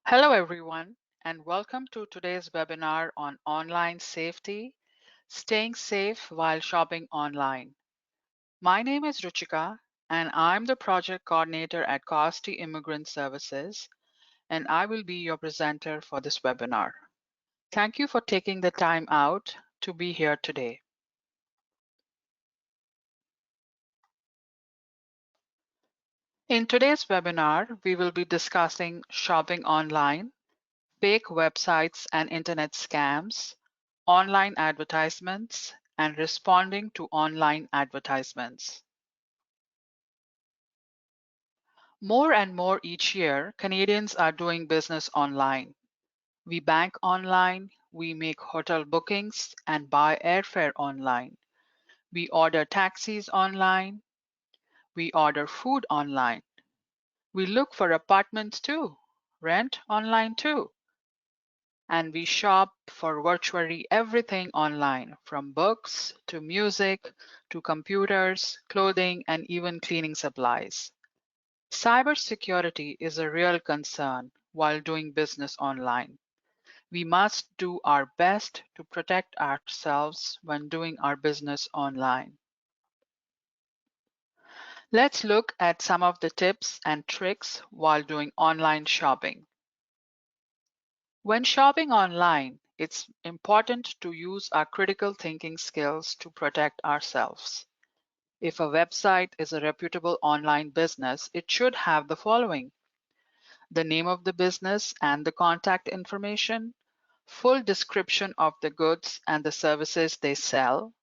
Hello, everyone, and welcome to today's webinar on online safety, staying safe while shopping online. My name is Ruchika, and I'm the project coordinator at Costi Immigrant Services, and I will be your presenter for this webinar. Thank you for taking the time out to be here today. In today's webinar, we will be discussing shopping online, fake websites and internet scams, online advertisements, and responding to online advertisements. More and more each year, Canadians are doing business online. We bank online, we make hotel bookings and buy airfare online. We order taxis online, we order food online. We look for apartments too, rent online too. And we shop for virtually everything online, from books to music to computers, clothing, and even cleaning supplies. Cybersecurity is a real concern while doing business online. We must do our best to protect ourselves when doing our business online. Let's look at some of the tips and tricks while doing online shopping. When shopping online, it's important to use our critical thinking skills to protect ourselves. If a website is a reputable online business, it should have the following: the name of the business and the contact information, full description of the goods and the services they sell,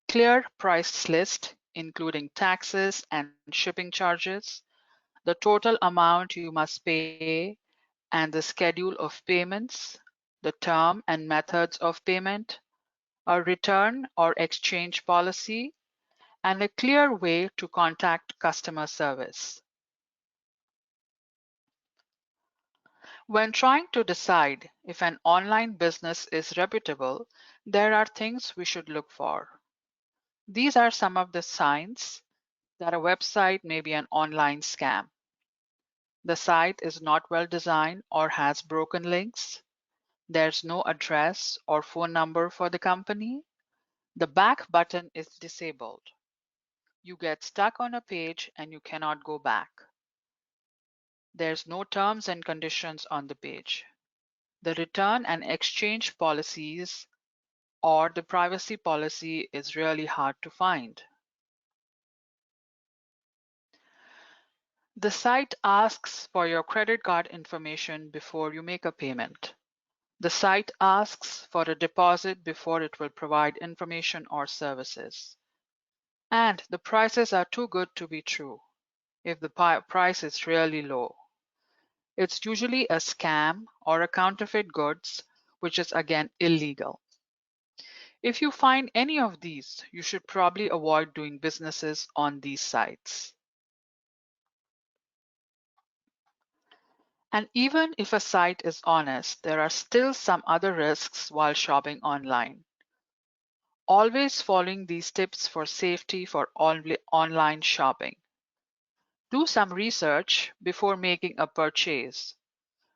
clear price list including taxes and shipping charges, the total amount you must pay and the schedule of payments, the term and methods of payment, a return or exchange policy, and a clear way to contact customer service. When trying to decide if an online business is reputable, there are things we should look for. These are some of the signs that a website may be an online scam. The site is not well designed or has broken links. There's no address or phone number for the company. The back button is disabled. You get stuck on a page and you cannot go back. There's no terms and conditions on the page. The return and exchange policies or the privacy policy is really hard to find. The site asks for your credit card information before you make a payment. The site asks for a deposit before it will provide information or services. And the prices are too good to be true if the price is really low. It's usually a scam or a counterfeit goods, which is again illegal. If you find any of these, you should probably avoid doing businesses on these sites. And even if a site is honest, there are still some other risks while shopping online. Always following these tips for safety for online shopping. Do some research before making a purchase.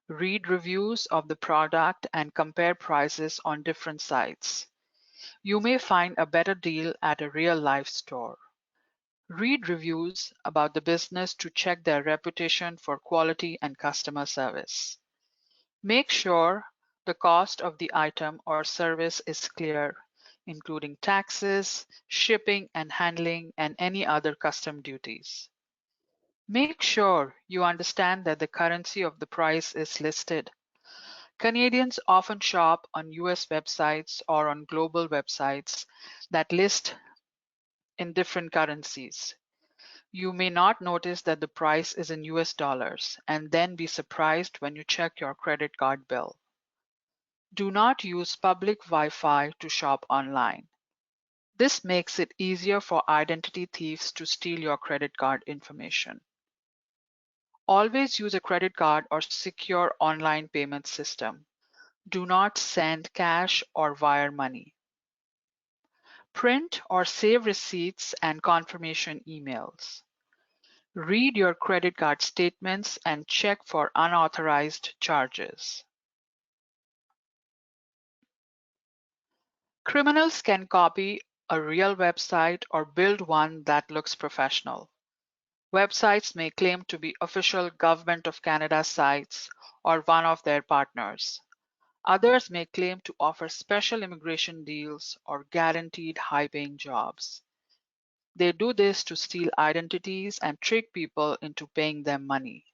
Read reviews of the product and compare prices on different sites. You may find a better deal at a real-life store. Read reviews about the business to check their reputation for quality and customer service. Make sure the cost of the item or service is clear, including taxes, shipping and handling, and any other custom duties. Make sure you understand that the currency of the price is listed. Canadians often shop on US websites or on global websites that list in different currencies. You may not notice that the price is in US dollars and then be surprised when you check your credit card bill. Do not use public Wi-Fi to shop online. This makes it easier for identity thieves to steal your credit card information. Always use a credit card or secure online payment system. Do not send cash or wire money. Print or save receipts and confirmation emails. Read your credit card statements and check for unauthorized charges. Criminals can copy a real website or build one that looks professional. Websites may claim to be official Government of Canada sites or one of their partners. Others may claim to offer special immigration deals or guaranteed high-paying jobs. They do this to steal identities and trick people into paying them money.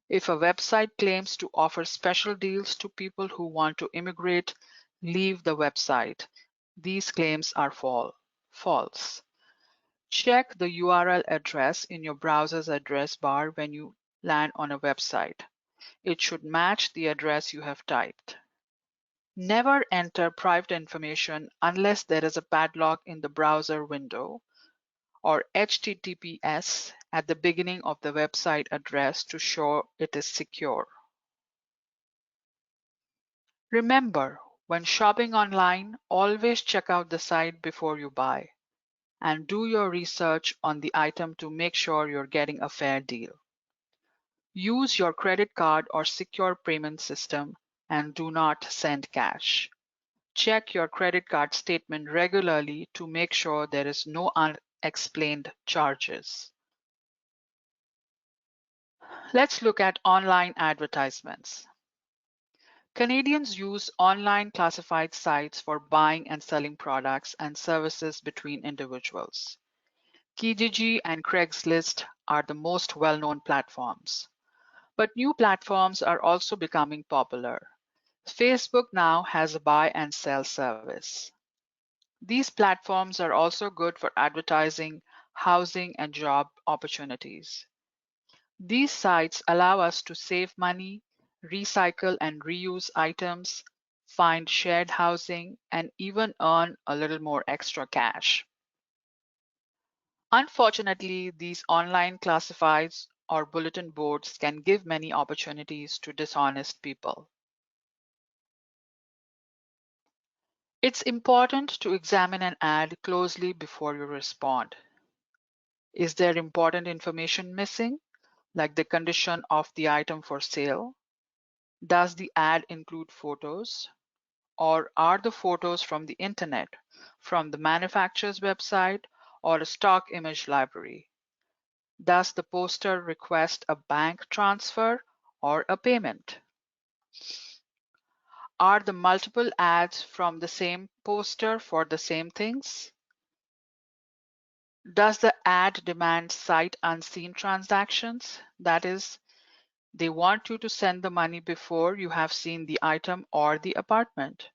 If a website claims to offer special deals to people who want to immigrate, leave the website. These claims are false. Check the URL address in your browser's address bar when you land on a website. It should match the address you have typed. Never enter private information unless there is a padlock in the browser window or HTTPS at the beginning of the website address to show it is secure. Remember, when shopping online, always check out the site before you buy and do your research on the item to make sure you're getting a fair deal. Use your credit card or secure payment system and do not send cash. Check your credit card statement regularly to make sure there is no unexplained charges. Let's look at online advertisements. Canadians use online classified sites for buying and selling products and services between individuals. Kijiji and Craigslist are the most well-known platforms. But new platforms are also becoming popular. Facebook now has a buy and sell service. These platforms are also good for advertising, housing, and job opportunities. These sites allow us to save money, recycle and reuse items, find shared housing, and even earn a little more extra cash. Unfortunately, these online classifieds or bulletin boards can give many opportunities to dishonest people. It's important to examine an ad closely before you respond. Is there important information missing, like the condition of the item for sale? Does the ad include photos? Or are the photos from the internet, from the manufacturer's website, or a stock image library? Does the poster request a bank transfer or a payment? Are the multiple ads from the same poster for the same things? Does the ad demand sight unseen transactions? That is, they want you to send the money before you have seen the item or the apartment.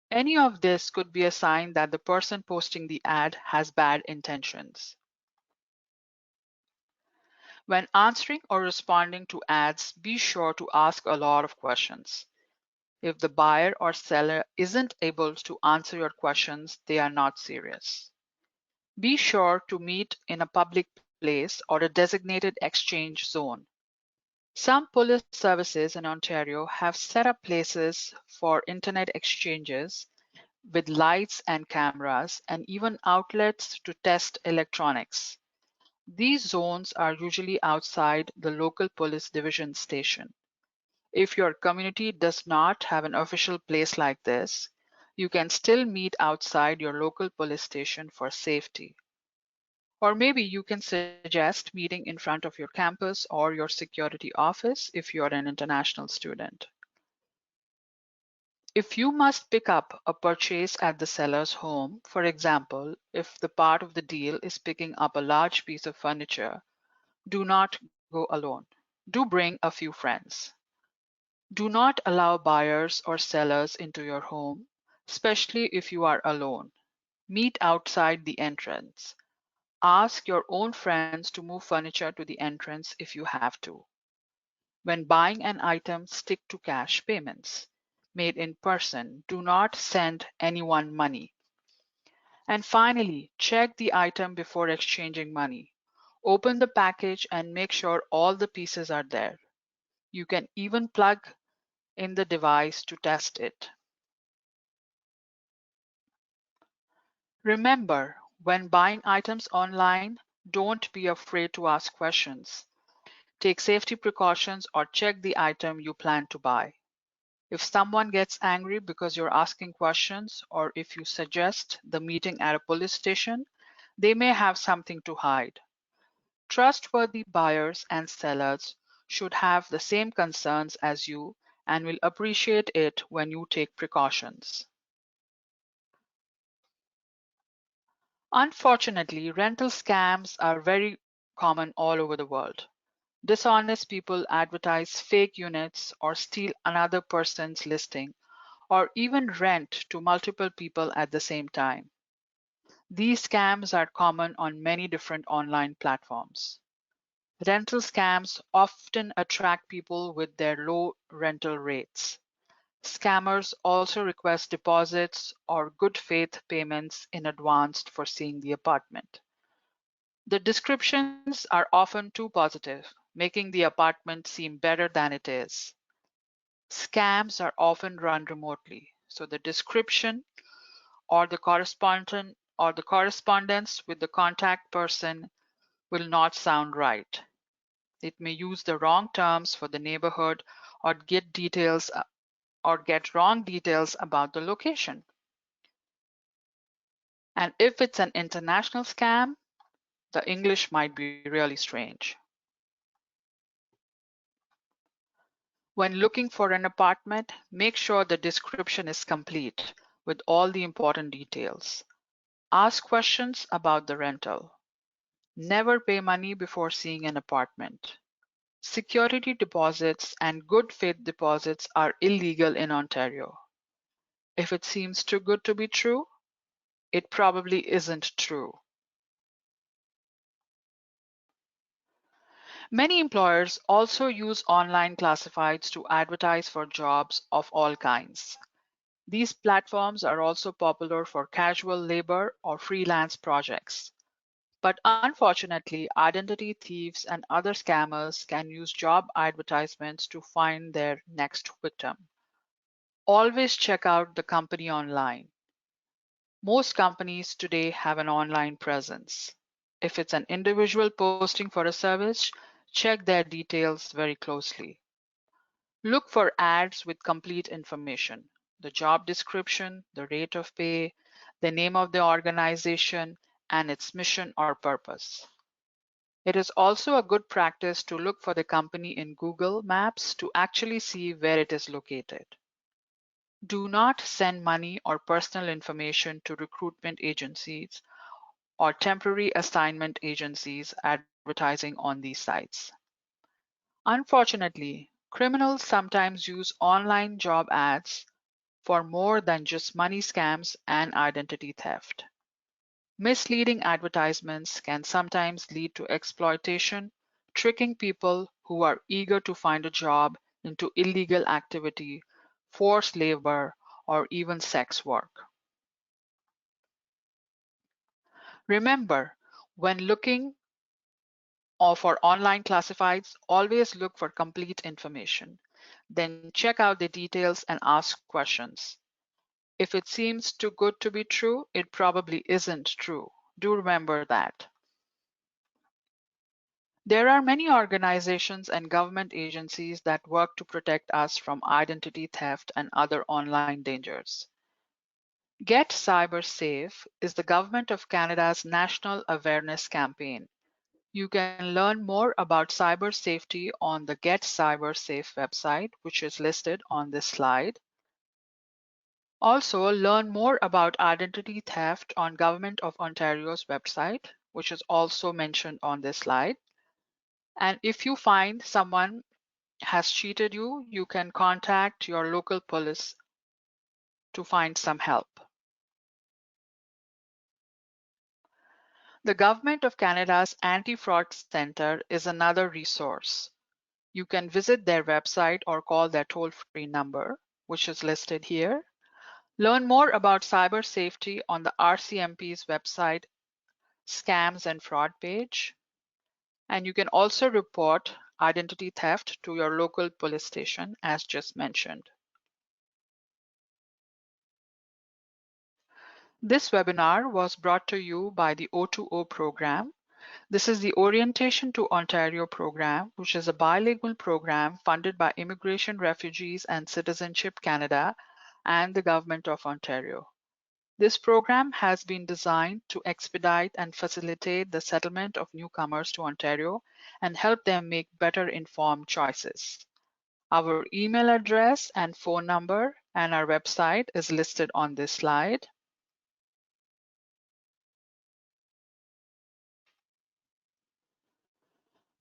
Any of this could be a sign that the person posting the ad has bad intentions. When answering or responding to ads, be sure to ask a lot of questions. If the buyer or seller isn't able to answer your questions, they are not serious. Be sure to meet in a public place or a designated exchange zone. Some police services in Ontario have set up places for internet exchanges with lights and cameras and even outlets to test electronics. These zones are usually outside the local police division station. If your community does not have an official place like this, you can still meet outside your local police station for safety. Or maybe you can suggest meeting in front of your campus or your security office if you're an international student. If you must pick up a purchase at the seller's home, for example, if the part of the deal is picking up a large piece of furniture, do not go alone. Do bring a few friends. Do not allow buyers or sellers into your home, especially if you are alone. Meet outside the entrance. Ask your own friends to move furniture to the entrance if you have to. When buying an item, stick to cash payments made in person. Do not send anyone money. And finally, check the item before exchanging money. Open the package and make sure all the pieces are there. You can even plug in the device to test it. Remember, when buying items online, Don't be afraid to ask questions. Take safety precautions or check the item you plan to buy. If someone gets angry because you're asking questions, or if you suggest the meeting at a police station, they may have something to hide. Trustworthy buyers and sellers should have the same concerns as you and will appreciate it when you take precautions. Unfortunately, rental scams are very common all over the world. Dishonest people advertise fake units or steal another person's listing or even rent to multiple people at the same time. These scams are common on many different online platforms. Rental scams often attract people with their low rental rates. Scammers also request deposits or good faith payments in advance for seeing the apartment. The descriptions are often too positive, making the apartment seem better than it is. Scams are often run remotely, so the description or the correspondence with the contact person will not sound right. It may use the wrong terms for the neighborhood or get wrong details about the location. And if it's an international scam, the English might be really strange. When looking for an apartment, make sure the description is complete with all the important details. Ask questions about the rental. Never pay money before seeing an apartment. Security deposits and good faith deposits are illegal in Ontario. If it seems too good to be true, it probably isn't true. Many employers also use online classifieds to advertise for jobs of all kinds. These platforms are also popular for casual labor or freelance projects. But unfortunately, identity thieves and other scammers can use job advertisements to find their next victim. Always check out the company online. Most companies today have an online presence. If it's an individual posting for a service, check their details very closely. Look for ads with complete information, the job description, the rate of pay, the name of the organization, and its mission or purpose. It is also a good practice to look for the company in Google Maps to actually see where it is located. Do not send money or personal information to recruitment agencies or temporary assignment agencies advertising on these sites. Unfortunately, criminals sometimes use online job ads for more than just money scams and identity theft. Misleading advertisements can sometimes lead to exploitation, tricking people who are eager to find a job into illegal activity, forced labor, or even sex work. Remember, when looking for online classifieds, always look for complete information. Then check out the details and ask questions. If it seems too good to be true, it probably isn't true. Do remember that. There are many organizations and government agencies that work to protect us from identity theft and other online dangers. Get Cyber Safe is the Government of Canada's national awareness campaign. You can learn more about cyber safety on the Get Cyber Safe website, which is listed on this slide. Also, learn more about identity theft on Government of Ontario's website, which is also mentioned on this slide. And if you find someone has cheated you, you can contact your local police to find some help. The Government of Canada's Anti-Fraud Centre is another resource. You can visit their website or call their toll-free number, which is listed here. Learn more about cyber safety on the RCMP's website, Scams and Fraud page. And you can also report identity theft to your local police station, as just mentioned. This webinar was brought to you by the O2O program. This is the Orientation to Ontario program, which is a bilingual program funded by Immigration, Refugees and Citizenship Canada and the Government of Ontario. This program has been designed to expedite and facilitate the settlement of newcomers to Ontario and help them make better informed choices. Our email address and phone number and our website is listed on this slide.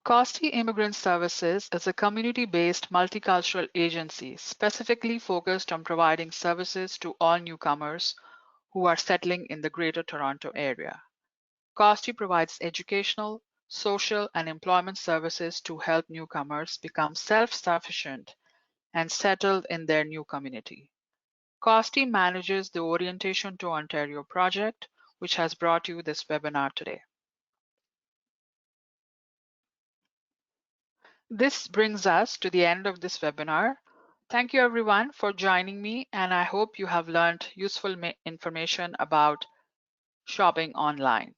Costi Immigrant Services is a community-based multicultural agency specifically focused on providing services to all newcomers who are settling in the Greater Toronto Area. Costi provides educational, social, and employment services to help newcomers become self-sufficient and settled in their new community. Costi manages the Orientation to Ontario project, which has brought you this webinar today. This brings us to the end of this webinar. Thank you everyone for joining me, and I hope you have learned useful information about shopping online.